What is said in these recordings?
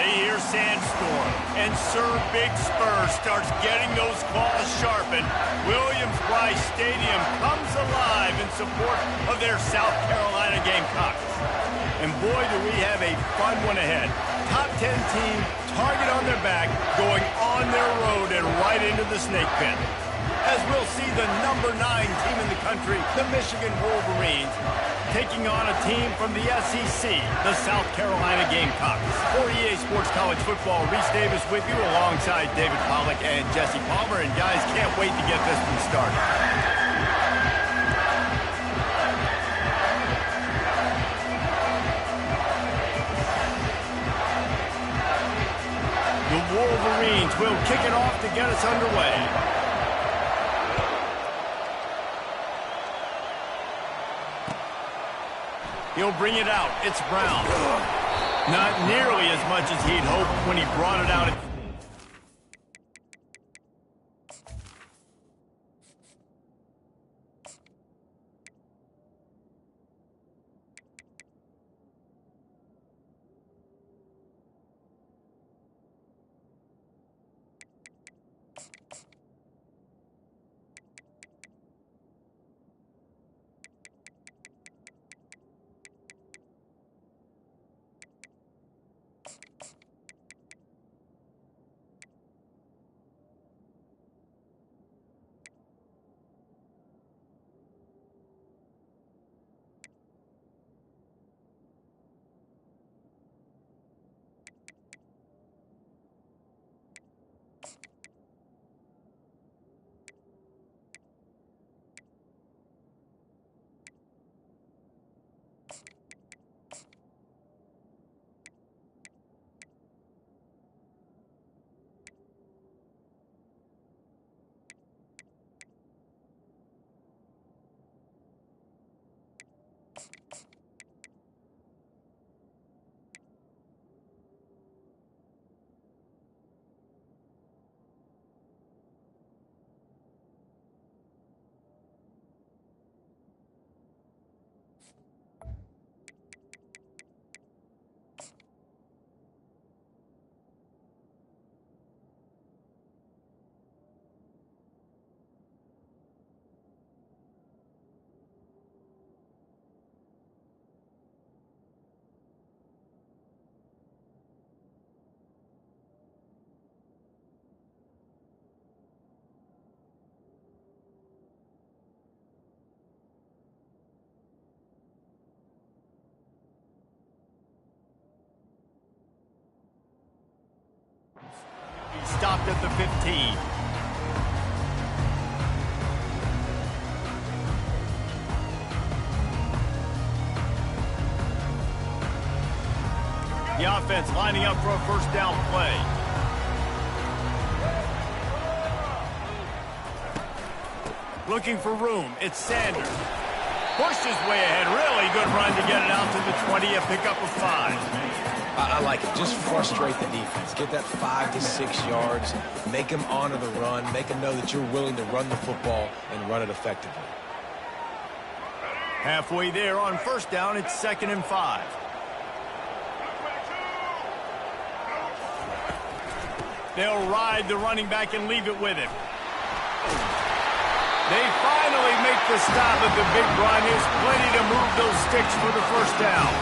they hear Sandstorm. And Sir Big Spur starts getting those claws sharpened. Williams-Brice Stadium comes alive in support of their South Carolina Gamecocks. And boy, do we have a fun one ahead. Top 10 team, target on their back, going on their road and right into the snake pit. As we'll see the number 9 team in the country, the Michigan Wolverines, taking on a team from the SEC, the South Carolina Gamecocks. For EA Sports College Football, Reese Davis with you alongside David Pollack and Jesse Palmer. And guys, can't wait to get this one started. The Wolverines will kick it off to get us underway. He'll bring it out. It's Brown. Not nearly as much as he'd hoped when he brought it out. Stopped at the 15. The offense lining up for a first down play. Looking for room. It's Sanders. Pushed his way ahead. Really good run to get it out to the 20, a pickup of 5. I like it. Just frustrate the defense. Get that 5 to 6 yards. Make them honor the run. Make them know that you're willing to run the football and run it effectively. Halfway there on first down, it's 2nd and 5. They'll ride the running back and leave it with him. They finally make the stop at the big run. There's plenty to move those sticks for the first down.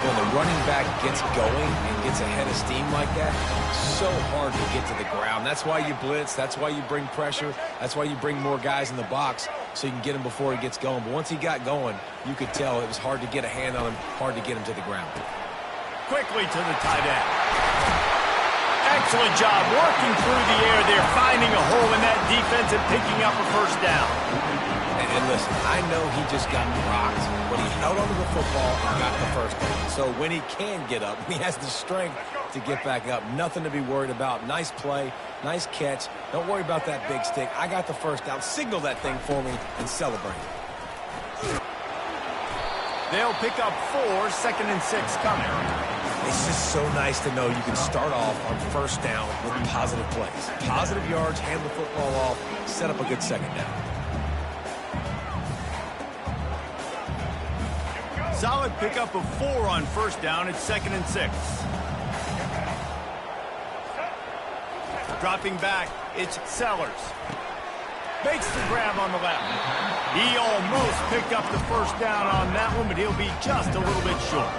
When the running back gets going and gets ahead of steam like that, so hard to get to the ground. That's why you blitz. That's why you bring pressure. That's why you bring more guys in the box so you can get him before he gets going. But once he got going, you could tell it was hard to get a hand on him, hard to get him to the ground. Quickly to the tight end. Excellent job working through the air there, finding a hole in that defense and picking up a first down. And listen, I know he just got rocked, but he held onto the football and got the first down. So when he can get up, he has the strength to get back up. Nothing to be worried about. Nice play, nice catch. Don't worry about that big stick. I got the first down. Signal that thing for me and celebrate. They'll pick up 4, 2nd and 6 coming. It's just so nice to know you can start off on first down with positive plays. Positive yards, hand the football off, set up a good second down. Solid pickup of 4 on first down. It's 2nd and 6. Dropping back, it's Sellers. Makes the grab on the left. He almost picked up the first down on that one, but he'll be just a little bit short.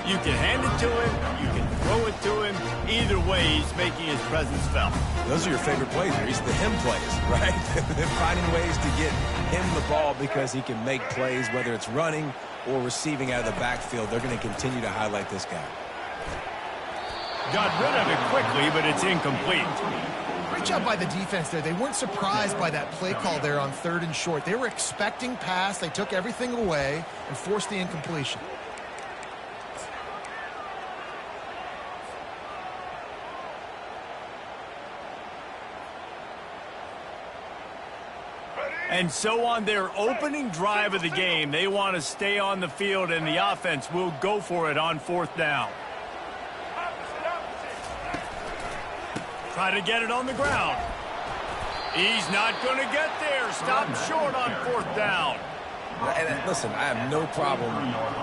You can hand it to him, you can throw it to him. Either way, he's making his presence felt. Those are your favorite plays. These are the him plays, right? They're finding ways to get him the ball because he can make plays, whether it's running or receiving out of the backfield. They're going to continue to highlight this guy. Got rid of it quickly, but it's incomplete. Great job by the defense there. They weren't surprised by that play call there on 3rd and short. They were expecting pass. They took everything away and forced the incompletion. And so on their opening drive of the game, they want to stay on the field, and the offense will go for it on 4th down. Try to get it on the ground. He's not going to get there. Stop short on 4th down. And listen, I have no problem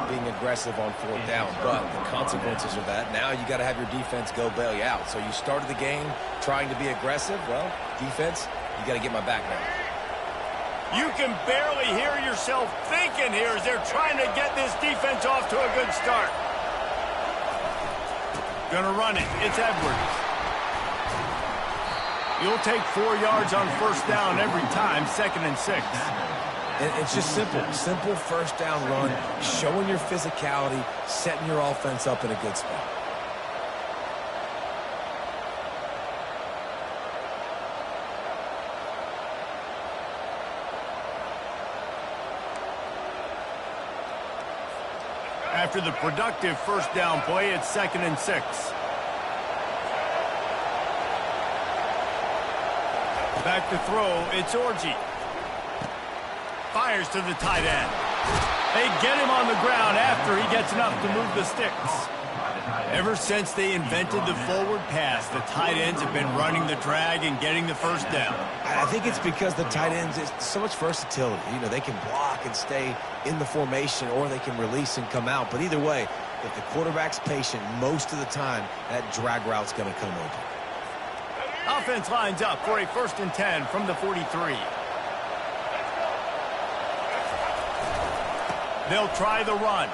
being aggressive on 4th down, but the consequences of that, now you got to have your defense go bail you out. So you started the game trying to be aggressive. Well, defense, you got to get my back now. You can barely hear yourself thinking here as they're trying to get this defense off to a good start. Gonna run it. It's Edwards. You'll take 4 yards on 1st down every time, 2nd and 6. And it's just simple 1st down run, showing your physicality, setting your offense up in a good spot. After the productive 1st down play, it's 2nd and 6. Back to throw, it's Orji. Fires to the tight end. They get him on the ground after he gets enough to move the sticks. Ever since they invented the forward pass, the tight ends have been running the drag and getting the 1st down. I think it's because the tight ends, it's so much versatility. You know, they can block and stay in the formation, or they can release and come out. But either way, if the quarterback's patient, most of the time, that drag route's going to come open. Offense lines up for a 1st and 10 from the 43. They'll try the run.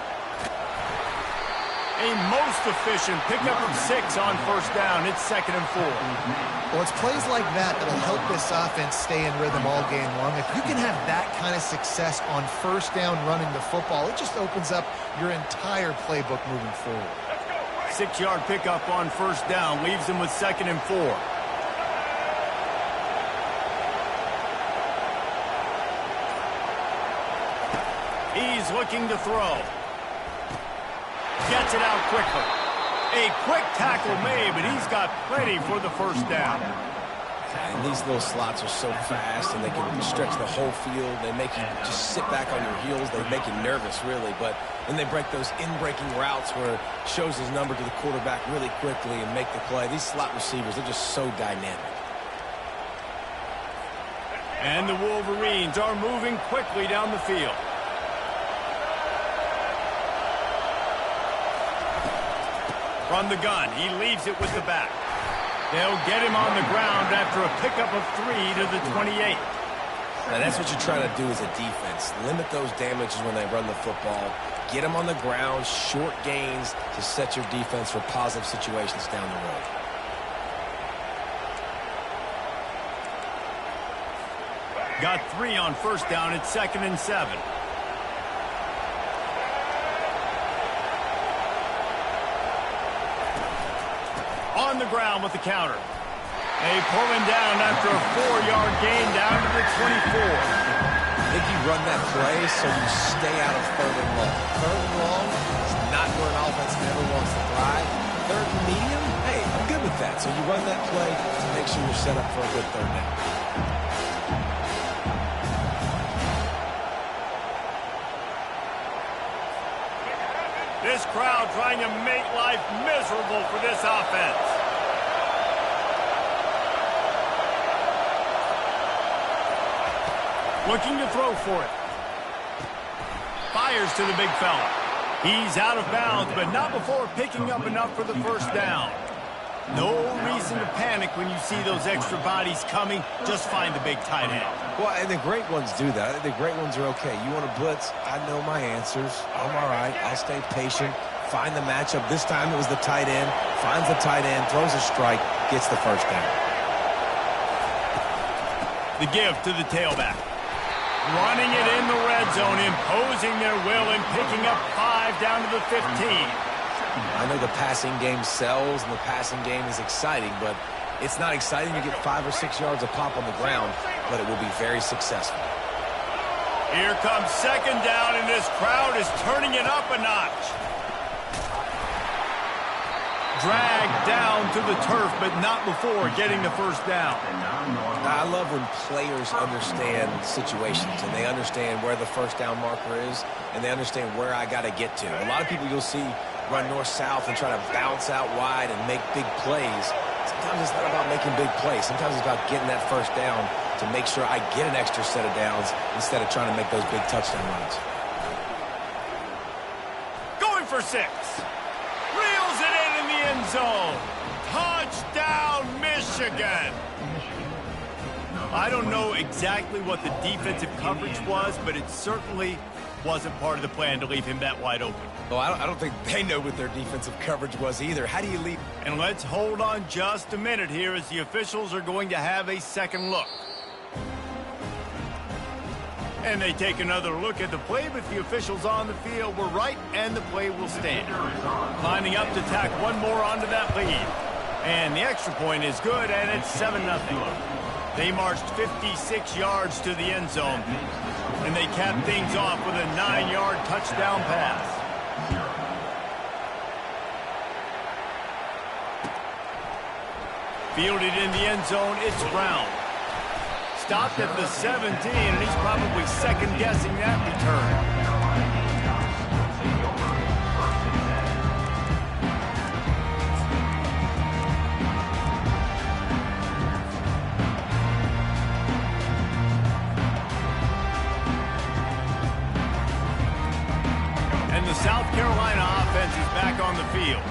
A most efficient pickup of 6 on 1st down. It's 2nd and 4. Well, it's plays like that that'll help this offense stay in rhythm all game long. If you can have that kind of success on 1st down running the football, it just opens up your entire playbook moving forward. 6-yard pickup on 1st down leaves them with 2nd and 4. He's looking to throw. Gets it out quickly. A quick tackle made, but he's got plenty for the 1st down. And these little slots are so fast, and they can stretch the whole field. They make you just sit back on your heels. They make you nervous, really. But then they break those in-breaking routes where it shows his number to the quarterback really quickly and make the play. These slot receivers, they're just so dynamic. And the Wolverines are moving quickly down the field. From the gun, he leaves it with the back. They'll get him on the ground after a pickup of 3 to the 28. Now, that's what you're trying to do as a defense. Limit those damages when they run the football. Get them on the ground, short gains to set your defense for positive situations down the road. Got 3 on 1st down. It's 2nd and 7. On the ground with the counter. They pull him down after a 4-yard gain down to the 24. I think you run that play so you stay out of 3rd and long. 3rd and long is not where an offense never wants to thrive. 3rd and medium, hey, I'm good with that. So you run that play to make sure you're set up for a good 3rd down. This crowd trying to make life miserable for this offense. Looking to throw for it. Fires to the big fella. He's out of bounds, but not before picking up enough for the 1st down. No reason reason to panic when you see those extra bodies coming. Just find the big tight end. Well, and the great ones do that. I think the great ones are okay. You want to blitz? I know my answers. I'm all right. I'll stay patient. Find the matchup. This time it was the tight end. Finds the tight end, throws a strike, gets the first down. The give to the tailback. Running it in the red zone, imposing their will and picking up 5 down to the 15. I know the passing game sells and the passing game is exciting, but it's not exciting to get 5 or 6 yards of pop on the ground, but it will be very successful. Here comes second down, and this crowd is turning it up a notch. Dragged down to the turf, but not before getting the first down. I love when players understand situations and they understand where the first down marker is and they understand where I got to get to. A lot of people you'll see run north-south and try to bounce out wide and make big plays. Sometimes it's not about making big plays. Sometimes it's about getting that first down to make sure I get an extra set of downs instead of trying to make those big touchdown runs. Going for 6. Reels it in the end zone. Touchdown, Michigan. I don't know exactly what the defensive coverage was, but it certainly wasn't part of the plan to leave him that wide open. Well, I don't think they know what their defensive coverage was either. How do you leave? And let's hold on just a minute here as the officials are going to have a second look. And they take another look at the play, but the officials on the field were right, and the play will stand. Lining up to tack one more onto that lead. And the extra point is good, and it's 7-0. They marched 56 yards to the end zone, and they capped things off with a 9-yard touchdown pass. Fielded in the end zone, it's Brown. Stopped at the 17, and he's probably second-guessing that return. And the South Carolina offense is back on the field.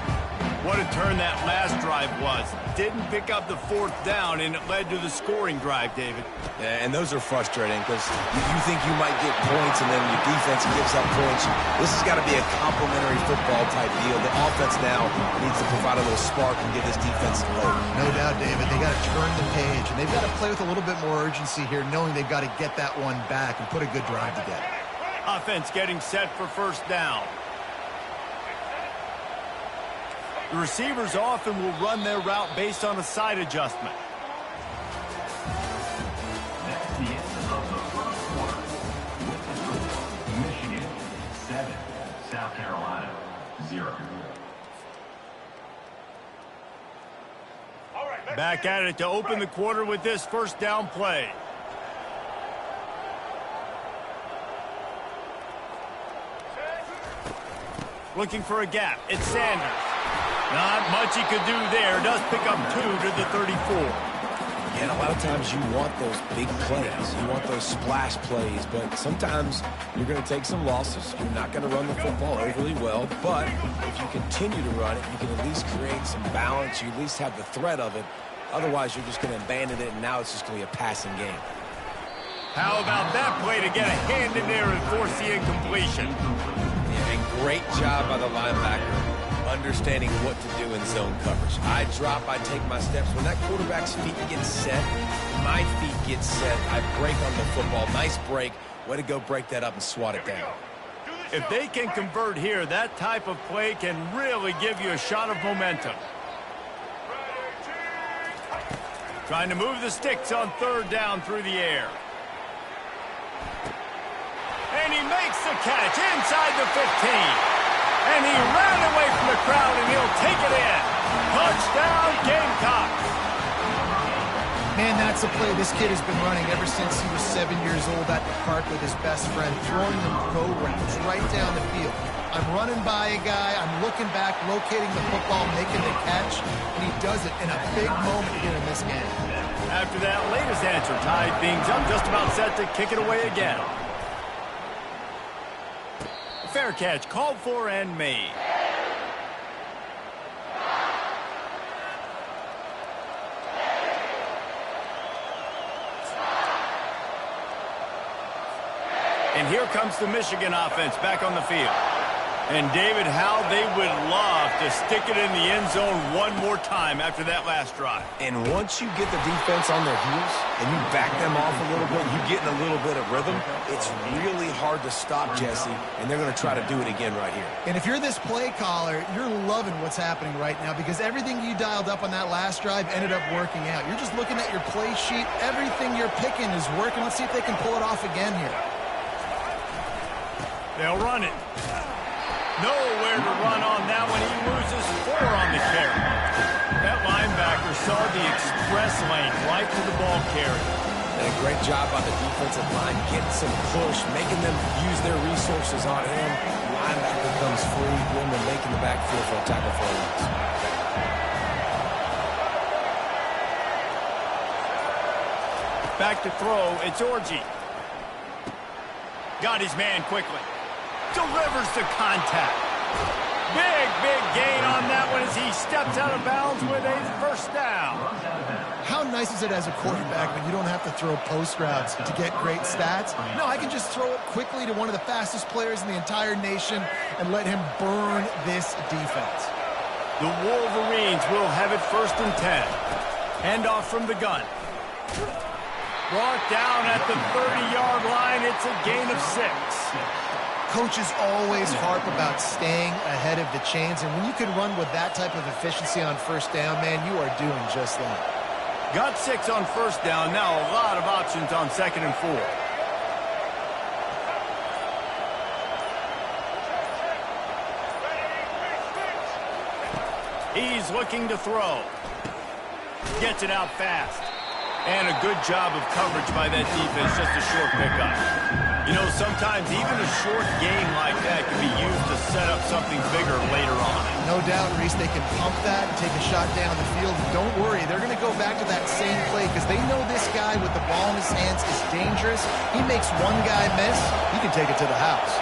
What a turn that last drive was. Didn't pick up the 4th down, and it led to the scoring drive, David. Yeah, and those are frustrating because you think you might get points and then your defense gives up points. This has got to be a complimentary football type deal. The offense now needs to provide a little spark and give this defense some hope. No doubt, David. They got to turn the page, and they've got to play with a little bit more urgency here, knowing they've got to get that one back and put a good drive together. Offense getting set for first down. The receivers often will run their route based on a side adjustment. Michigan 7, South Carolina 0. Back at it to open the quarter with this first down play. Looking for a gap. It's Sanders. Not much he could do there. Does pick up 2 to the 34. And a lot of times you want those big plays. You want those splash plays. But sometimes you're going to take some losses. You're not going to run the football overly well. But if you continue to run it, you can at least create some balance. You at least have the threat of it. Otherwise, you're just going to abandon it, and now it's just going to be a passing game. How about that play to get a hand in there and force the incompletion? Yeah, and great job by the linebacker understanding what to do in zone coverage. I drop, I take my steps. When that quarterback's feet get set, my feet get set, I break on the football. Nice break. Way to go break that up and swat it down. If they can convert here, that type of play can really give you a shot of momentum. Trying to move the sticks on third down through the air. And he makes the catch inside the 15. And he ran away from the crowd, and he'll take it in. Touchdown, Gamecocks. Man, that's a play this kid has been running ever since he was 7 years old at the park with his best friend, throwing them go routes right down the field. I'm running by a guy, I'm looking back, locating the football, making the catch, and he does it in a big moment here in this game. After that latest answer tied things up, just about set to kick it away again. Fair catch called for and made. And here comes the Michigan offense back on the field. And, David, how they would love to stick it in the end zone one more time after that last drive. And once you get the defense on their heels and you back them off a little bit, you get in a little bit of rhythm, it's really hard to stop, Jesse, and they're going to try to do it again right here. And if you're this play caller, you're loving what's happening right now because everything you dialed up on that last drive ended up working out. You're just looking at your play sheet. Everything you're picking is working. Let's see if they can pull it off again here. They'll run it. Nowhere to run on that one. He loses 4 on the carry. That linebacker saw the express lane right to the ball carrier. And a great job by the defensive line, getting some push, making them use their resources on him. Linebacker comes free, Woodman making the backfield for a tackle for a loss. Back to throw, it's Orji. Got his man quickly. Delivers the contact. Big gain on that one as he steps out of bounds with a first down. How nice is it as a quarterback when you don't have to throw post routes to get great stats? No, I can just throw it quickly to one of the fastest players in the entire nation and let him burn this defense. The Wolverines will have it 1st and 10. Handoff from the gun. Brought down at the 30-yard line. It's a gain of 6. Coaches always harp about staying ahead of the chains, and when you can run with that type of efficiency on first down, man, you are doing just that. Got 6 on first down. Now a lot of options on 2nd and 4. He's looking to throw. Gets it out fast. And a good job of coverage by that defense, just a short pickup. You know, sometimes even a short gain like that can be used to set up something bigger later on. No doubt, Reese, they can pump that and take a shot down the field. Don't worry, they're going to go back to that same play because they know this guy with the ball in his hands is dangerous. He makes one guy miss, he can take it to the house.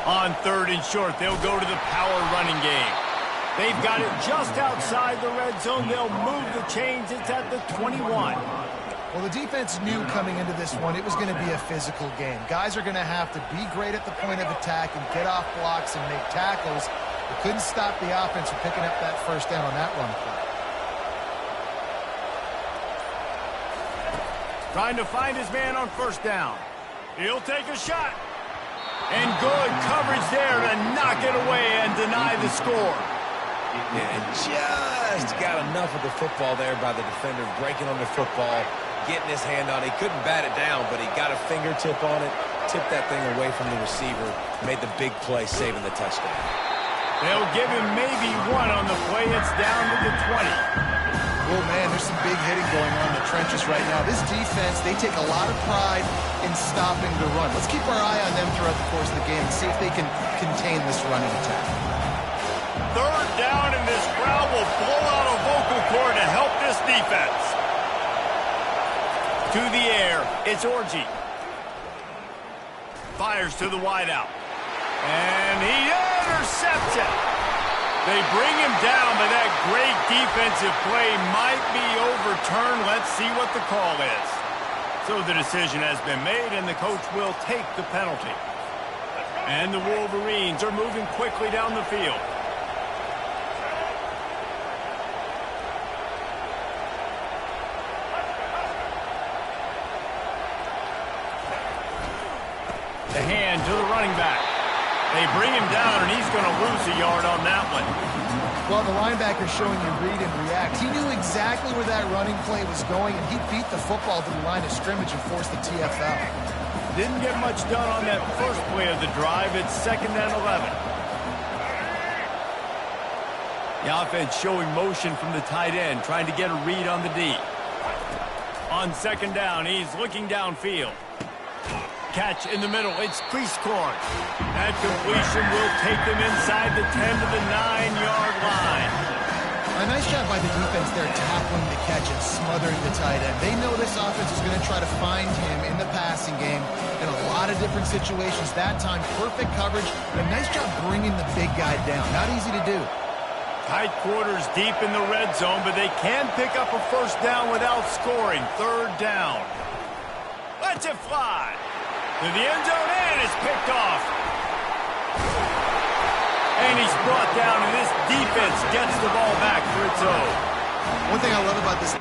On 3rd and short, they'll go to the power running game. They've got it just outside the red zone. They'll move the chains. It's at the 21. Well, the defense knew coming into this one it was going to be a physical game. Guys are going to have to be great at the point of attack and get off blocks and make tackles. They couldn't stop the offense from picking up that first down on that run play. Trying to find his man on first down. He'll take a shot. And good coverage there to knock it away and deny the score. And just got enough of the football there by the defender, breaking on the football, getting his hand on it. He couldn't bat it down, but he got a fingertip on it, tipped that thing away from the receiver, made the big play, saving the touchdown. They'll give him maybe 1 on the play. It's down to the 20. Oh, man, there's some big hitting going on in the trenches right now. This defense, they take a lot of pride in stopping the run. Let's keep our eye on them throughout the course of the game and see if they can contain this running attack. 3rd down, and this crowd will blow out a vocal cord to help this defense. To the air, it's Orji. Fires to the wideout. And he intercepts it. They bring him down, but that great defensive play might be overturned. Let's see what the call is. So the decision has been made, and the coach will take the penalty. And the Wolverines are moving quickly down the field. The hand to the running back. They bring him down, and he's going to lose a yard on that one. Well, the linebacker's showing you read and react. He knew exactly where that running play was going, and he beat the football to the line of scrimmage and forced the TFL. Didn't get much done on that first play of the drive. It's 2nd and 11. The offense showing motion from the tight end, trying to get a read on the D. On 2nd down, he's looking downfield. Catch in the middle. It's Priestcorn. That completion will take them inside the 10 to the 9-yard line. A nice job by the defense there tackling the catch and smothering the tight end. They know this offense is going to try to find him in the passing game in a lot of different situations. That time, perfect coverage. A nice job bringing the big guy down. Not easy to do. Tight quarters deep in the red zone, but they can pick up a first down without scoring. Third down. Lets it fly. To the end zone, and it's picked off. And he's brought down, and this defense gets the ball back for its own. One thing I love about this...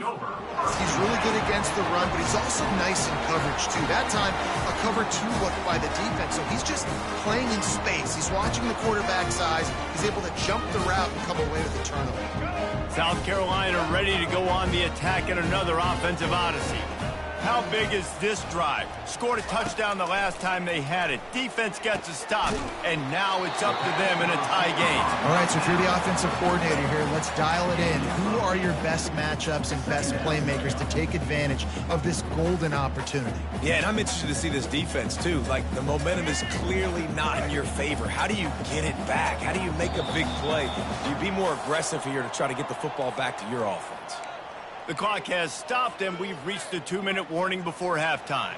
He's really good against the run, but he's also nice in coverage, too. That time, a cover 2 look by the defense, so he's just playing in space. He's watching the quarterback's eyes. He's able to jump the route and come away with the turnover. South Carolina ready to go on the attack at another offensive odyssey. How big is this drive? Scored a touchdown the last time they had it. Defense gets a stop, and now it's up to them in a tie game. All right, so if you're the offensive coordinator here, let's dial it in. Who are your best matchups and best playmakers to take advantage of this golden opportunity? Yeah, and I'm interested to see this defense, too. Like, the momentum is clearly not in your favor. How do you get it back? How do you make a big play? Do you be more aggressive here to try to get the football back to your offense? The clock has stopped, and we've reached the 2-minute warning before halftime.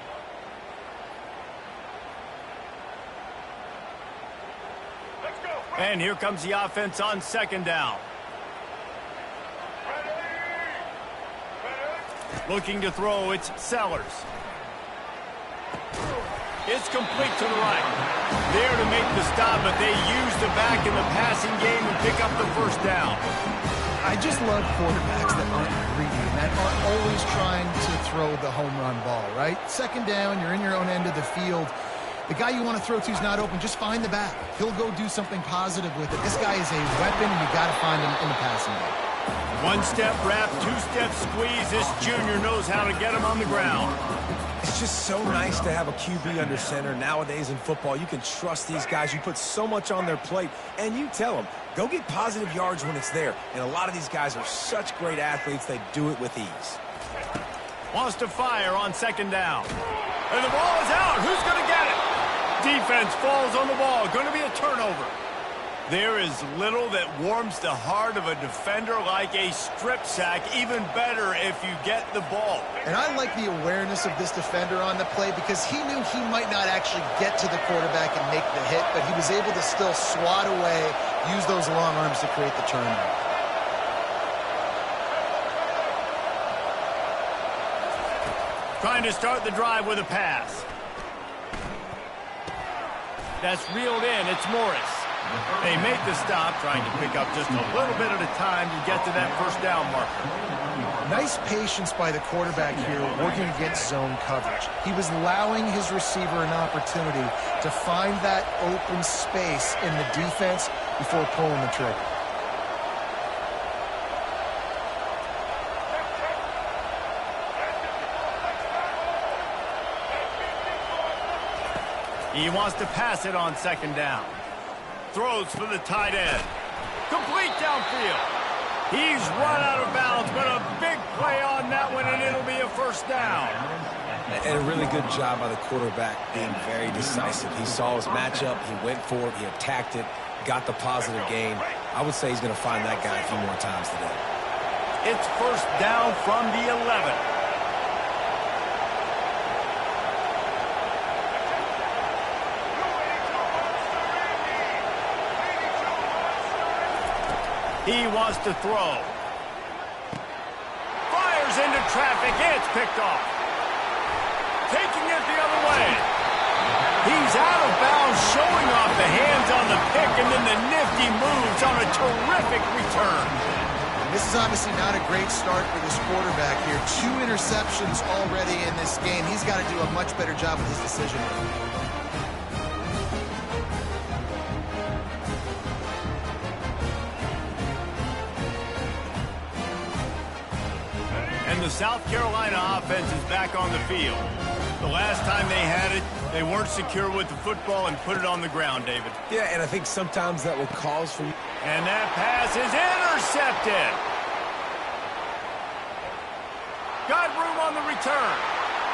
Let's go. And here comes the offense on second down. Looking to throw, it's Sellers. It's complete to the right. There to make the stop, but they use the back in the passing game and pick up the first down. I just love quarterbacks that aren't greedy and that aren't always trying to throw the home run ball, right? Second down, you're in your own end of the field. The guy you want to throw to is not open. Just find the back. He'll go do something positive with it. This guy is a weapon, and you got to find him in the passing game. One-step wrap, two-step squeeze. This junior knows how to get him on the ground. It's just so nice to have a QB under center. Nowadays in football, you can trust these guys. You put so much on their plate, and you tell them, go get positive yards when it's there. And a lot of these guys are such great athletes, they do it with ease. Wants to fire on second down. And the ball is out. Who's going to get it? Defense falls on the ball. Going to be a turnover. There is little that warms the heart of a defender like a strip sack. Even better if you get the ball. And I like the awareness of this defender on the play because he knew he might not actually get to the quarterback and make the hit, but he was able to still swat away, use those long arms to create the turnover. Trying to start the drive with a pass. That's reeled in. It's Morris. They make the stop, trying to pick up just a little bit at a time to get to that first down marker. Nice patience by the quarterback here working against zone coverage. He was allowing his receiver an opportunity to find that open space in the defense before pulling the trigger. He wants to pass it on second down. Throws for the tight end. Complete downfield. He's run out of bounds, but a big play on that one, and it'll be a first down. And a really good job by the quarterback being very decisive. He saw his matchup, he went for it, he attacked it, got the positive gain. I would say he's going to find that guy a few more times today. It's first down from the 11. He wants to throw. Fires into traffic. It's picked off. Taking it the other way. He's out of bounds, showing off the hands on the pick, and then the nifty moves on a terrific return. And this is obviously not a great start for this quarterback here. 2 interceptions already in this game. He's got to do a much better job with his decision making. The South Carolina offense is back on the field. The last time they had it, they weren't secure with the football and put it on the ground, David. Yeah, and I think sometimes that will cause for you. And that pass is intercepted. Got room on the return.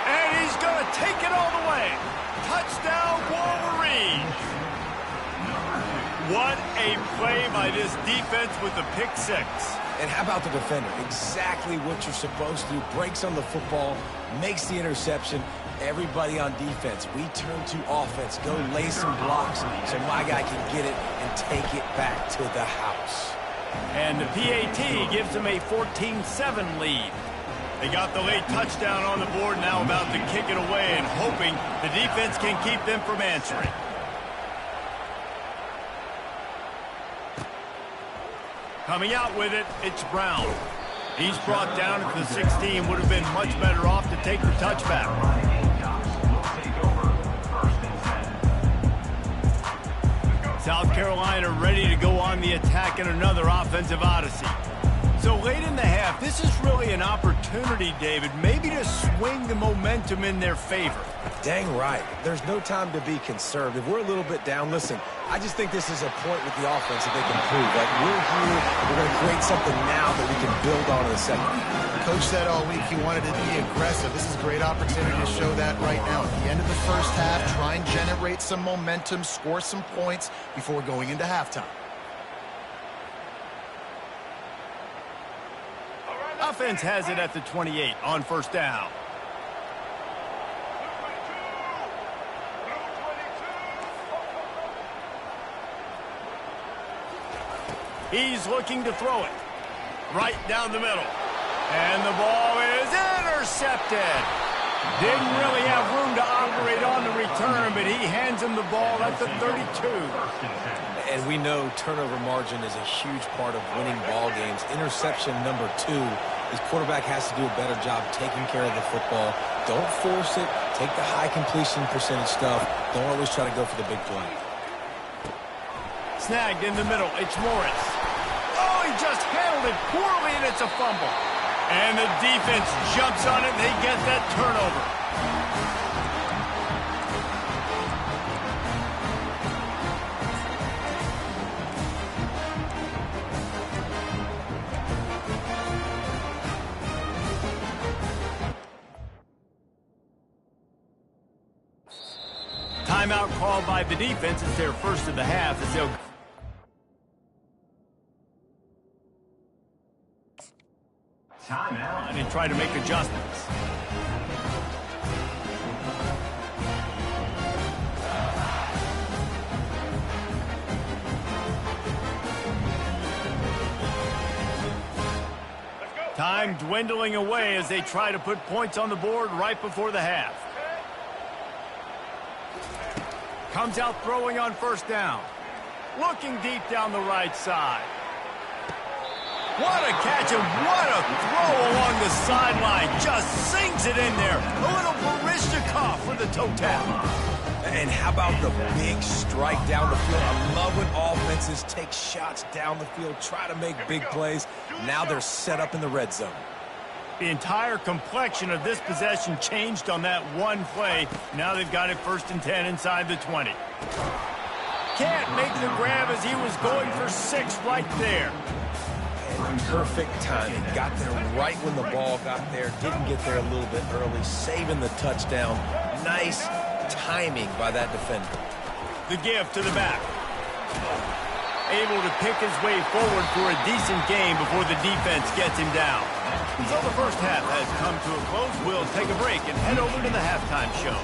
And he's going to take it all the way. Touchdown, Wolverines. What a play by this defense with the pick six. And how about the defender? Exactly what you're supposed to do. Breaks on the football, makes the interception. Everybody on defense, we turn to offense. Go lay some blocks so my guy can get it and take it back to the house. And the PAT gives them a 14-7 lead. They got the late touchdown on the board, now about to kick it away and hoping the defense can keep them from answering. Coming out with it, it's Brown. He's brought down at the 16, would have been much better off to take the touchback. South Carolina ready to go on the attack in another offensive odyssey. So late in the half, this is really an opportunity, David, maybe to swing the momentum in their favor. Dang right. There's no time to be conservative. We're a little bit down. Listen, I just think this is a point with the offense that they can prove. Like, we're here, we're going to create something now that we can build on in the second. Coach said all week he wanted to be aggressive. This is a great opportunity to show that right now. At the end of the first half, try and generate some momentum, score some points before going into halftime. Offense has it at the 28 on first down. He's looking to throw it right down the middle. And the ball is intercepted. Didn't really have room to operate on the return, but he hands him the ball at the 32. And we know turnover margin is a huge part of winning ball games. Interception number 2. His quarterback has to do a better job taking care of the football. Don't force it. Take the high completion percentage stuff. Don't always try to go for the big play. Snagged in the middle. It's Morris. Oh, he just handled it poorly, and it's a fumble. And the defense jumps on it, and they get that turnover. Timeout called by the defense. It's their first of the half as they'll... Timeout. And try to make adjustments. Time dwindling away as they try to put points on the board right before the half. Comes out throwing on first down. Looking deep down the right side. What a catch and what a throw along the sideline. Just sings it in there. A little Baryshnikov for the toe tap. And how about the big strike down the field? I love when offenses take shots down the field, try to make big plays. Now they're set up in the red zone. The entire complexion of this possession changed on that one play. Now they've got it 1st and 10 inside the 20. Can't make the grab as he was going for 6 right there. And perfect timing. Got there right when the ball got there. Didn't get there a little bit early. Saving the touchdown. Nice timing by that defender. The give to the back. Able to pick his way forward for a decent game before the defense gets him down. So the first half has come to a close. We'll take a break and head over to the halftime show.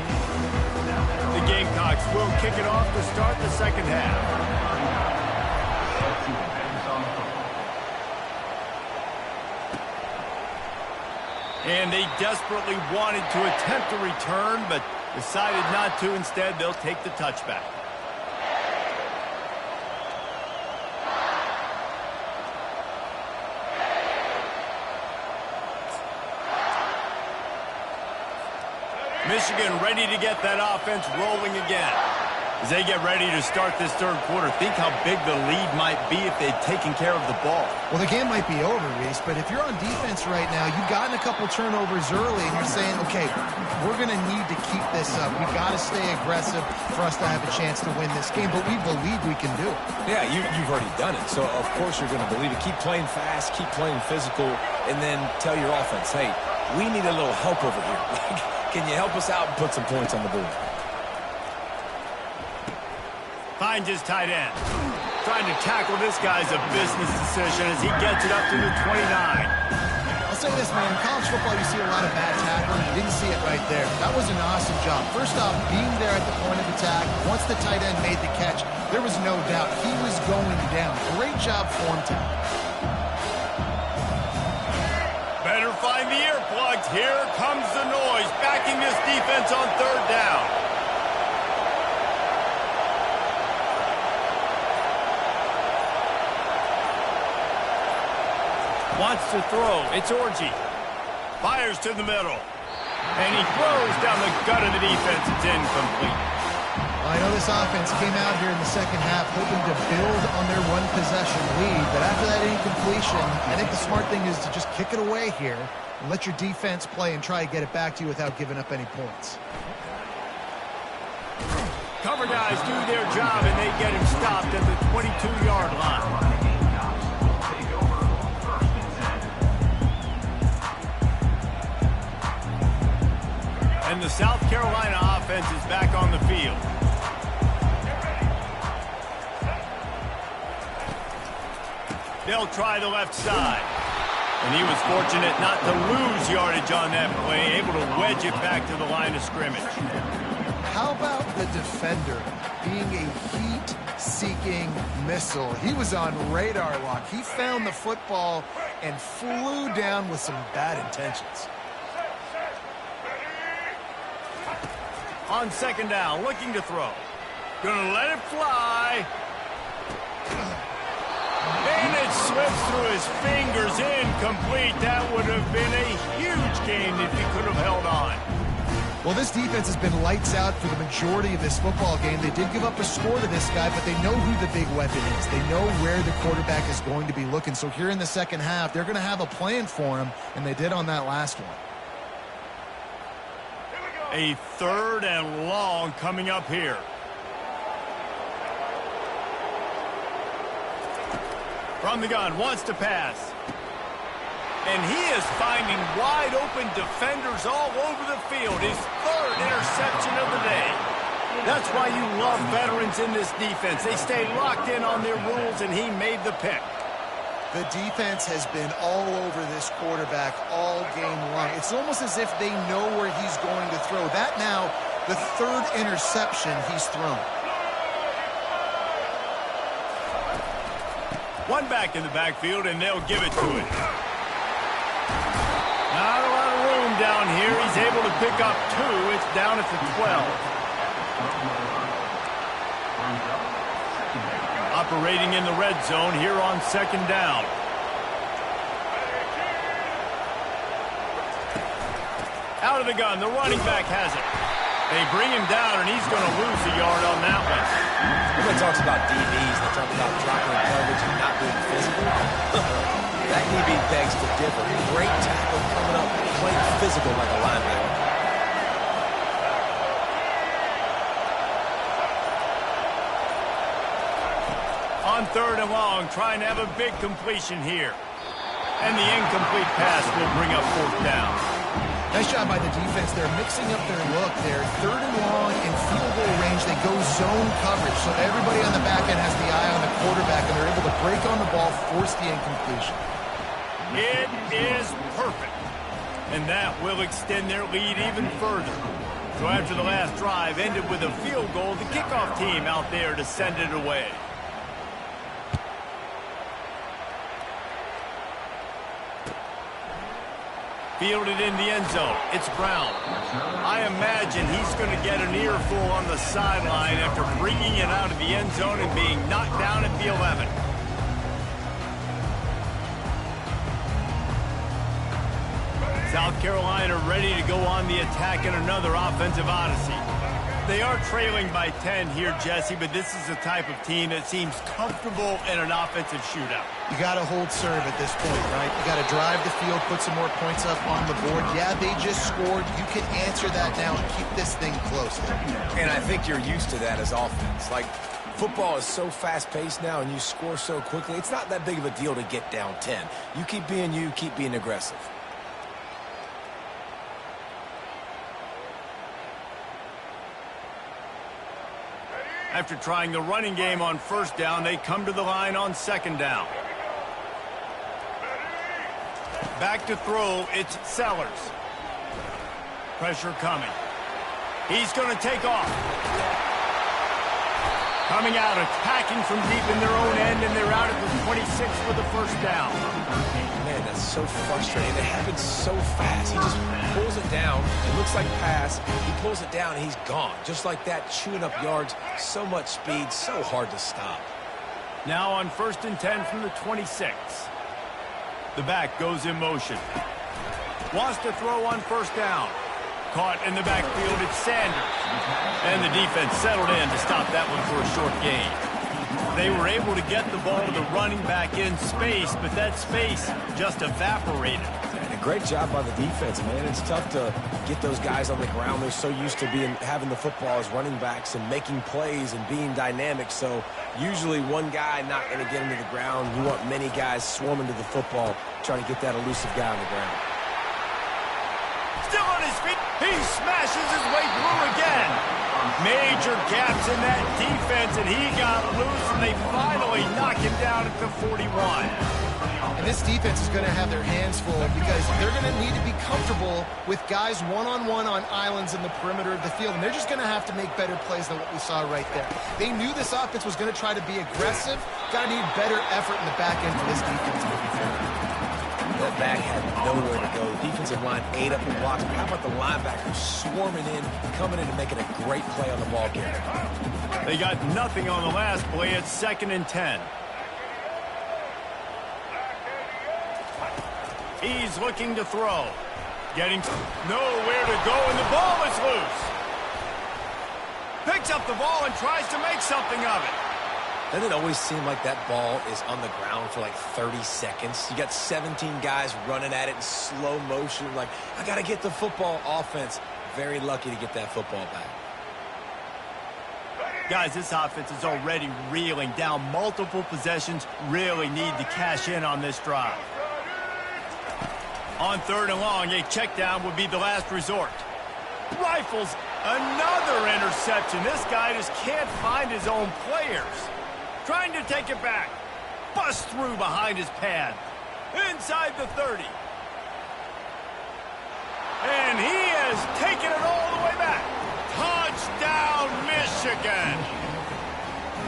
The Gamecocks will kick it off to start the second half. And they desperately wanted to attempt a return, but decided not to. Instead, they'll take the touchback. Michigan ready to get that offense rolling again. As they get ready to start this third quarter, think how big the lead might be if they'd taken care of the ball. Well, the game might be over, Reese, but if you're on defense right now, you've gotten a couple turnovers early, and you're saying, okay, we're going to need to keep this up. We've got to stay aggressive for us to have a chance to win this game, but we believe we can do it. Yeah, you've already done it, so of course you're going to believe it. Keep playing fast, keep playing physical, and then tell your offense, hey, we need a little help over here. Can you help us out and put some points on the board? Finds his tight end. Trying to tackle this guy's a business decision as he gets it up to the 29. I'll say this, man. In college football, you see a lot of bad tackling. You didn't see it right there. That was an awesome job. First off, being there at the point of attack. Once the tight end made the catch, there was no doubt he was going down. Great job for him to. Better find the earplugs. Here comes the noise, backing this defense on third down. Wants to throw. It's Orgy. Fires to the middle. And he throws down the gut of the defense. It's incomplete. Well, I know this offense came out here in the second half hoping to build on their one-possession lead, but after that incompletion, I think the smart thing is to just kick it away here and let your defense play and try to get it back to you without giving up any points. Cover guys do their job, and they get him stopped at the 22-yard line. And the South Carolina offense is back on the field. They'll try the left side. And he was fortunate not to lose yardage on that play, able to wedge it back to the line of scrimmage. How about the defender being a heat-seeking missile? He was on radar lock. He found the football and flew down with some bad intentions. On second down, looking to throw. Gonna let it fly. And it slips through his fingers, incomplete. That would have been a huge gain if he could have held on. Well, this defense has been lights out for the majority of this football game. They did give up a score to this guy, but they know who the big weapon is. They know where the quarterback is going to be looking. So here in the second half, they're going to have a plan for him, and they did on that last one. A third and long coming up here. From the gun, wants to pass. And he is finding wide open defenders all over the field. His third interception of the day. That's why you love veterans in this defense. They stay locked in on their rules, and he made the pick. The defense has been all over this quarterback all game long. It's almost as if they know where he's going to throw. That now, the third interception he's thrown. One back in the backfield, and they'll give it to him. Not a lot of room down here. He's able to pick up two. It's down at the 12. Operating in the red zone here on second down. Out of the gun, the running back has it. They bring him down, and he's going to lose a yard on that one. Everyone talks about DBs. They talk about dropping in coverage and not being physical. That DB begs to differ. Great tackle coming up, playing physical like a linebacker. On third and long, trying to have a big completion here. And the incomplete pass will bring up fourth down. Nice job by the defense. They're mixing up their look there. Third and long in field goal range. They go zone coverage. So everybody on the back end has the eye on the quarterback, and they're able to break on the ball, force the incompletion. It is perfect. And that will extend their lead even further. So after the last drive ended with a field goal, the kickoff team out there to send it away. Fielded in the end zone. It's Brown. I imagine he's going to get an earful on the sideline after bringing it out of the end zone and being knocked down at the 11. South Carolina ready to go on the attack in another offensive odyssey. They are trailing by 10 here, Jesse, but this is the type of team that seems comfortable in an offensive shootout. You got to hold serve at this point, right? You got to drive the field, put some more points up on the board. Yeah, they just scored. You can answer that now and keep this thing close. And I think you're used to that as offense. Like, football is so fast-paced now, and you score so quickly. It's not that big of a deal to get down 10. You keep being you, keep being aggressive. After trying the running game on first down, they come to the line on second down. Back to throw, it's Sellers. Pressure coming. He's going to take off. Coming out, attacking from deep in their own end, and they're out at the 26 for the first down. Man, that's so frustrating. It happens so fast. He just pulls it down. It looks like pass. He pulls it down, and he's gone. Just like that, chewing up yards. So much speed, so hard to stop. Now on 1st and 10 from the 26. The back goes in motion. Wants to throw on first down. Caught in the backfield, it's Sanders. And the defense settled in to stop that one for a short gain. They were able to get the ball to the running back in space, but that space just evaporated. And a great job by the defense, man. It's tough to get those guys on the ground. They're so used to having the football as running backs and making plays and being dynamic. So usually one guy not going to get into the ground. You want many guys swarming to the football, trying to get that elusive guy on the ground. Still on his feet. He smashes his way through again. Major gaps in that defense, and he got loose, and they finally knock him down at the 41. And this defense is going to have their hands full because they're going to need to be comfortable with guys one-on-one on islands in the perimeter of the field, and they're just going to have to make better plays than what we saw right there. They knew this offense was going to try to be aggressive. Got to need better effort in the back end for this defense moving forward. That back had nowhere to go. The defensive line ate up the blocks. But how about the linebackers swarming in, coming in and making a great play on the ball game? They got nothing on the last play. It's 2nd and 10. He's looking to throw. Getting nowhere to go, and the ball is loose. Picks up the ball and tries to make something of it. Doesn't it always seem like that ball is on the ground for like 30 seconds? You got 17 guys running at it in slow motion. Like, I got to get the football. Offense, very lucky to get that football back. Guys, this offense is already reeling down multiple possessions. Really need to cash in on this drive. On 3rd and long, a check down would be the last resort. Rifles another interception. This guy just can't find his own players. Trying to take it back. Busts through behind his pad. Inside the 30. And he has taken it all the way back. Touchdown, Michigan.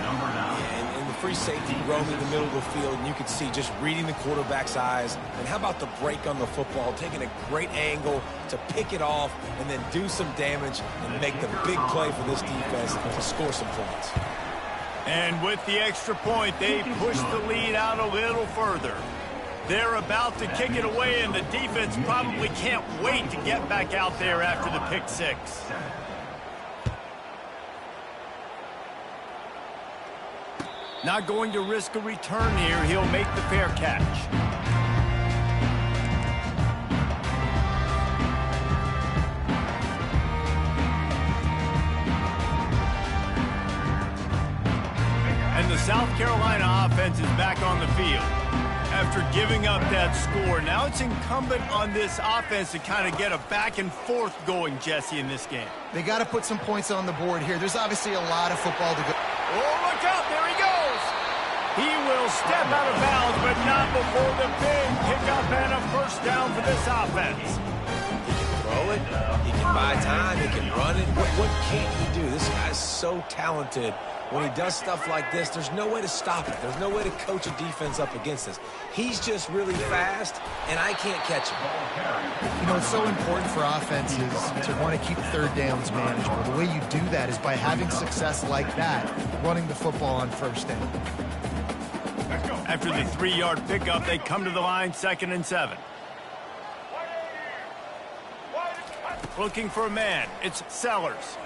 Number 9. And the free safety roaming the middle of the field, and you could see just reading the quarterback's eyes. And how about the break on the football, taking a great angle to pick it off and then do some damage and make the big play for this defense to score some points. And with the extra point, they push the lead out a little further. They're about to kick it away, and the defense probably can't wait to get back out there after the pick six. Not going to risk a return here. He'll make the fair catch. And the South Carolina offense is back on the field. After giving up that score, now it's incumbent on this offense to kind of get a back and forth going, Jesse, in this game. They got to put some points on the board here. There's obviously a lot of football to go. Oh, look out, there he goes. He will step out of bounds, but not before the big pickup and a first down for this offense. He can throw it, he can buy time, he can run it. What can't he do? This guy's so talented. When he does stuff like this, there's no way to stop it. There's no way to coach a defense up against this. He's just really fast, and I can't catch him. You know, it's so important for offenses to want to keep third downs manageable. The way you do that is by having success like that, running the football on first down. After the 3-yard pickup, they come to the line, 2nd and 7. Looking for a man. It's Sellers.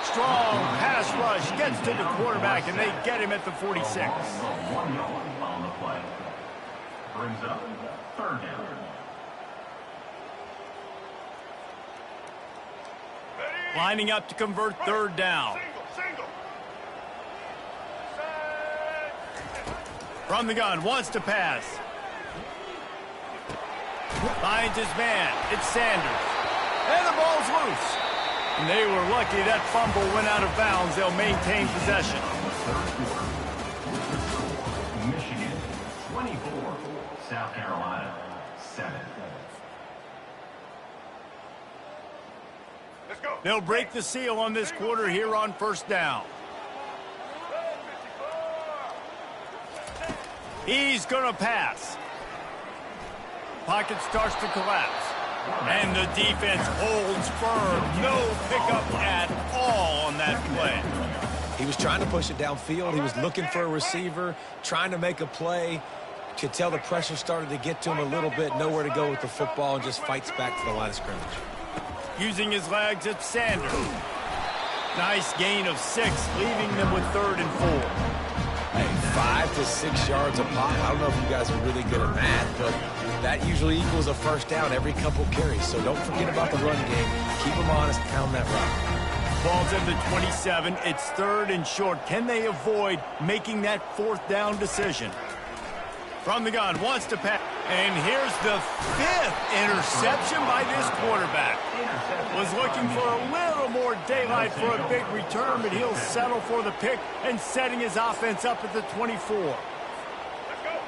Strong pass rush gets to the quarterback, and they get him at the 46. 1 yard on the play. Brings up 3rd down. Lining up to convert 3rd down. From the gun, wants to pass. Finds his man. It's Sanders. And the ball's loose. And they were lucky that fumble went out of bounds. They'll maintain possession. Michigan 24, South Carolina 7. They'll break the seal on this quarter here on first down. He's going to pass. Pocket starts to collapse. And the defense holds firm. No pickup at all on that play. He was trying to push it downfield. He was looking for a receiver, trying to make a play. Could tell the pressure started to get to him a little bit. Nowhere to go with the football, and just fights back to the line of scrimmage. Using his legs, it's Sanders. Nice gain of 6, leaving them with 3rd and 4. Hey, 5 to 6 yards a pop. I don't know if you guys are really good at math, but that usually equals a first down every couple carries. So don't forget about the run game. Keep them honest, pound that rock. Ball's in the 27. It's 3rd and short. Can they avoid making that 4th down decision? From the gun, wants to pass. And here's the 5th interception by this quarterback. Was looking for a little more daylight for a big return, but he'll settle for the pick and setting his offense up at the 24.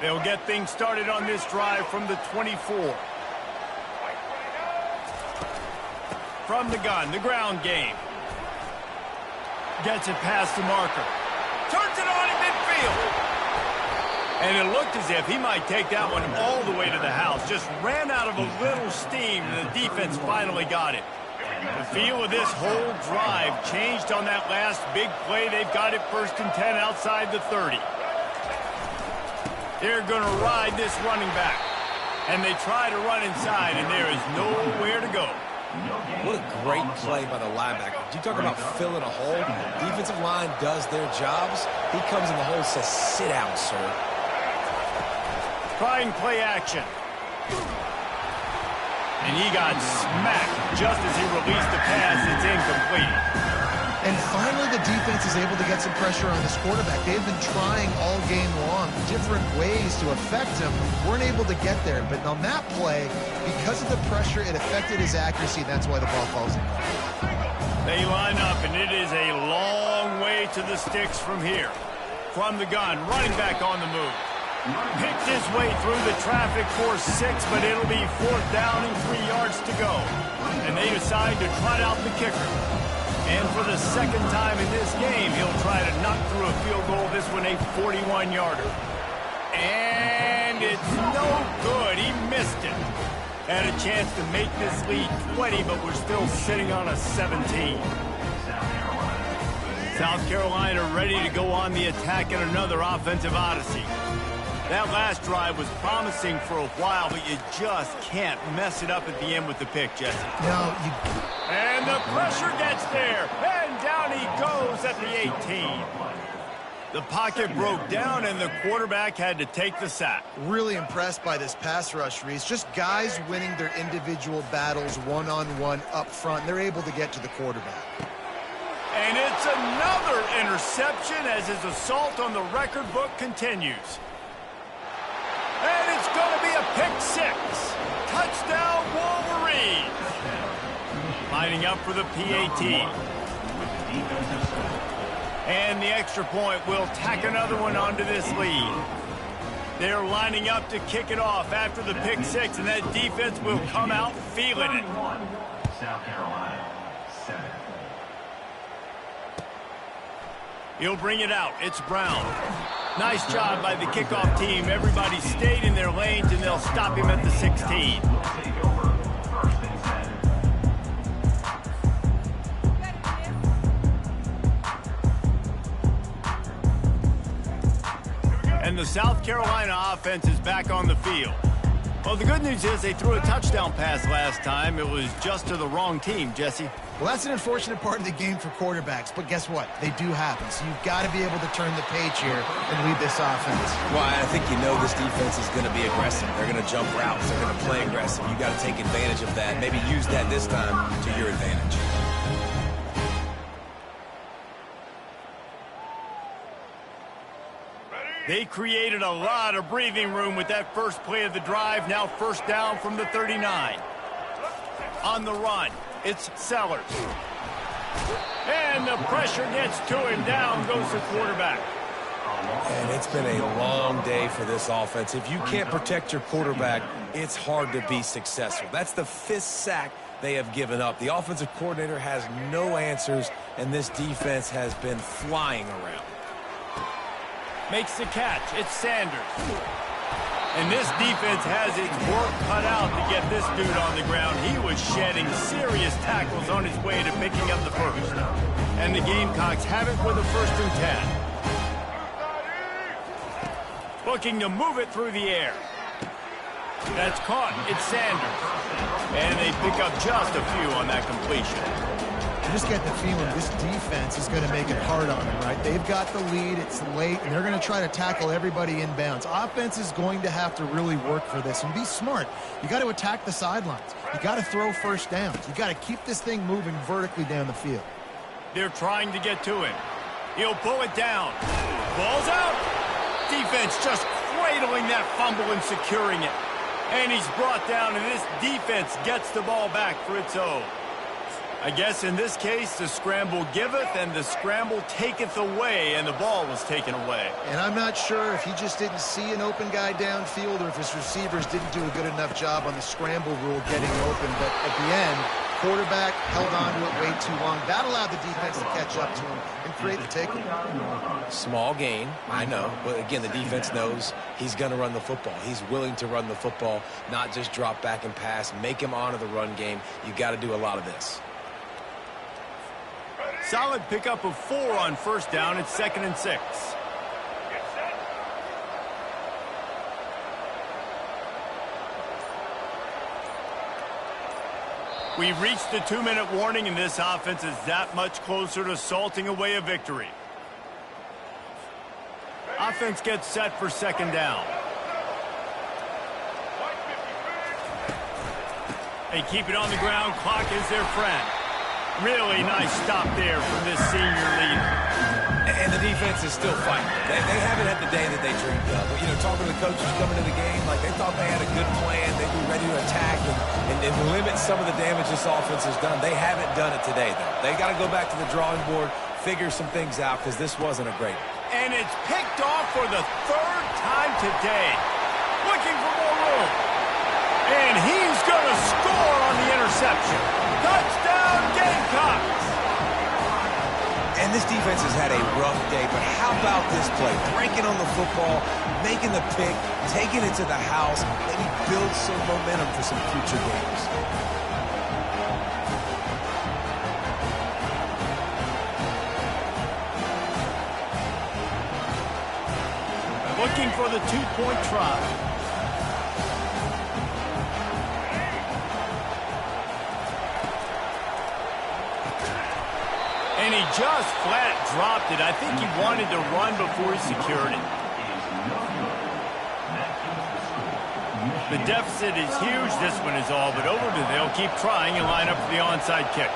They'll get things started on this drive from the 24. From the gun, the ground game. Gets it past the marker. Turns it on in midfield. And it looked as if he might take that one all the way to the house. Just ran out of a little steam, and the defense finally got it. The feel of this whole drive changed on that last big play. They've got it 1st and 10 outside the 30. They're going to ride this running back. And they try to run inside, and there is nowhere to go. What a great play by the linebacker. You talk about filling a hole. Defensive line does their jobs. He comes in the hole and says, sit down, sir. Trying play action. And he got smacked just as he released the pass. It's incomplete. And finally, the defense is able to get some pressure on this quarterback. They've been trying all game long different ways to affect him. Weren't able to get there. But on that play, because of the pressure, it affected his accuracy. That's why the ball falls in. They line up, and it is a long way to the sticks from here. From the gun, running back on the move. Picked his way through the traffic for 6, but it'll be 4th down and 3 yards to go. And they decide to trot out the kicker. And for the 2nd time in this game, he'll try to knock through a field goal, this one a 41-yarder. And it's no good. He missed it. Had a chance to make this lead 20, but we're still sitting on a 17. South Carolina ready to go on the attack in another offensive odyssey. That last drive was promising for a while, but you just can't mess it up at the end with the pick, Jesse. No, And the pressure gets there, and down he goes at the 18. The pocket broke down, and the quarterback had to take the sack. really impressed by this pass rush, Reese. Just guys winning their individual battles one-on-one up front. They're able to get to the quarterback. And it's another interception as his assault on the record book continues. And it's going to be a pick 6. Touchdown, Wolverines. Lining up for the PAT. And the extra point will tack another one onto this lead. They're lining up to kick it off after the pick 6, and that defense will come out feeling it. South Carolina 7. He'll bring it out. It's Brown. Nice job by the kickoff team. Everybody stayed in their lanes, and they'll stop him at the 16. And the South Carolina offense is back on the field. Well, the good news is they threw a touchdown pass last time. It was just to the wrong team, Jesse. Well, that's an unfortunate part of the game for quarterbacks, but guess what? They do happen, so you've got to be able to turn the page here and lead this offense. Well, I think you know this defense is going to be aggressive. They're going to jump routes. They're going to play aggressive. You got to take advantage of that. Maybe use that this time to your advantage. They created a lot of breathing room with that first play of the drive. Now first down from the 39. On the run, it's Sellers. And the pressure gets to him. Down goes the quarterback. And it's been a long day for this offense. If you can't protect your quarterback, it's hard to be successful. That's the 5th sack they have given up. The offensive coordinator has no answers, and this defense has been flying around. Makes the catch. It's Sanders. And this defense has its work cut out to get this dude on the ground. He was shedding serious tackles on his way to picking up the first. And the Gamecocks have it with a 1st and 10. Looking to move it through the air. That's caught. It's Sanders. And they pick up just a few on that completion. I just get the feeling this defense is going to make it hard on them, right? They've got the lead. It's late, and they're going to try to tackle everybody inbounds. Offense is going to have to really work for this and be smart. You got to attack the sidelines. You got to throw first downs. You got to keep this thing moving vertically down the field. They're trying to get to him. He'll pull it down. Ball's out. Defense just cradling that fumble and securing it. And he's brought down, and this defense gets the ball back for its own. I guess in this case, the scramble giveth and the scramble taketh away, and the ball was taken away. And I'm not sure if he just didn't see an open guy downfield or if his receivers didn't do a good enough job on the scramble rule getting open. But at the end, quarterback held on to it way too long. That allowed the defense to catch up to him and create the takeaway. Small gain, I know. But again, the defense knows he's going to run the football. He's willing to run the football, not just drop back and pass, make him honor the run game. You got to do a lot of this. Solid pickup of 4 on 1st down. It's 2nd and 6. We've reached the 2-minute warning, and this offense is that much closer to salting away a victory. Offense gets set for 2nd down. They keep it on the ground. Clock is their friend. Really nice stop there from this senior leader. And the defense is still fighting. They haven't had the day that they dreamed of. But, you know, talking to the coaches coming to the game, like they thought they had a good plan. They'd be ready to attack and limit some of the damage this offense has done. They haven't done it today, though. They got to go back to the drawing board, figure some things out, because this wasn't a great one. And it's picked off for the 3rd time today. Looking for more room. And he's going to score on the interception. Touchdown, Gamecocks! And this defense has had a rough day, but how about this play? Breaking on the football, making the pick, taking it to the house, maybe build some momentum for some future games. Looking for the 2-point try. And he just flat dropped it. I think he wanted to run before he secured it. The deficit is huge. This one is all but over. They'll keep trying and line up for the onside kick.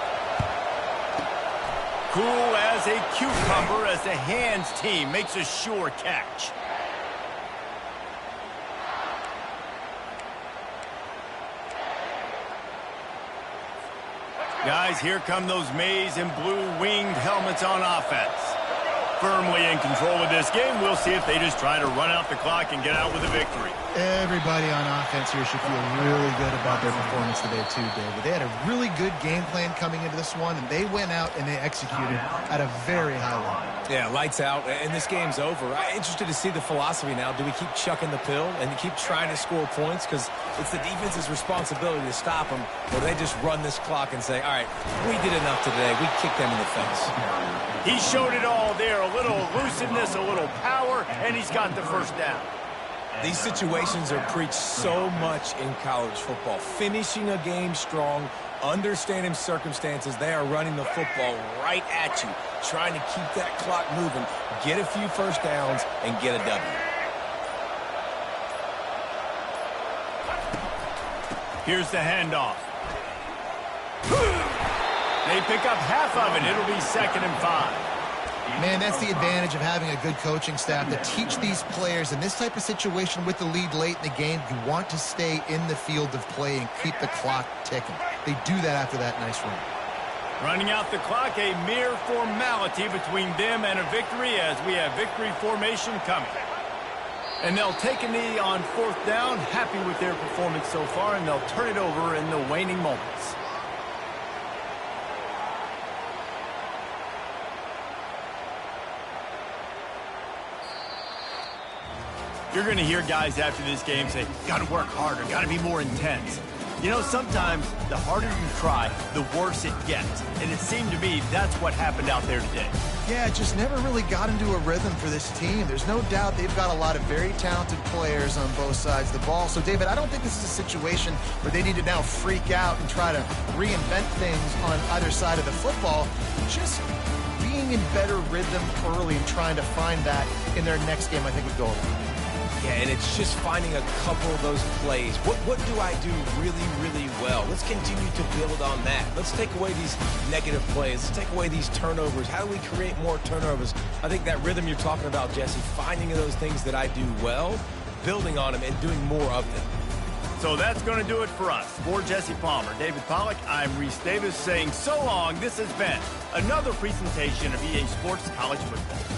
Cool as a cucumber as the hands team makes a sure catch. Guys, here come those maize and blue winged helmets on offense. Firmly in control of this game. We'll see if they just try to run out the clock and get out with a victory. Everybody on offense here should feel really good about their performance today too, David. They had a really good game plan coming into this one, and they went out and they executed at a very high level. Yeah, lights out, and this game's over. I'm interested to see the philosophy now. Do we keep chucking the pill and keep trying to score points? Because it's the defense's responsibility to stop them, or they just run this clock and say, all right, we did enough today. We kicked them in the face. He showed it all there. A little elusiveness, a little power, and he's got the 1st down. These situations are preached so much in college football. Finishing a game strong, understanding circumstances. They are running the football right at you, trying to keep that clock moving, get a few 1st downs, and get a W. Here's the handoff. They pick up half of it. It'll be 2nd and 5. Man, that's the advantage of having a good coaching staff to teach these players in this type of situation with the lead late in the game. You want to stay in the field of play and keep the clock ticking. They do that after that nice run. Running out the clock, a mere formality between them and a victory as we have victory formation coming. And they'll take a knee on 4th down, happy with their performance so far, and they'll turn it over in the waning moments. You're going to hear guys after this game say, got to work harder, got to be more intense. You know, sometimes the harder you try, the worse it gets. And it seemed to me that's what happened out there today. Yeah, it just never really got into a rhythm for this team. There's no doubt they've got a lot of very talented players on both sides of the ball. So, David, I don't think this is a situation where they need to now freak out and try to reinvent things on either side of the football. Just being in better rhythm early and trying to find that in their next game, I think would go a long way. Yeah, and it's just finding a couple of those plays. What do I do really, really well? Let's continue to build on that. Let's take away these negative plays. Let's take away these turnovers. How do we create more turnovers? I think that rhythm you're talking about, Jesse, finding those things that I do well, building on them, and doing more of them. So that's going to do it for us. For Jesse Palmer, David Pollack, I'm Reese Davis saying so long. This has been another presentation of EA Sports College Football.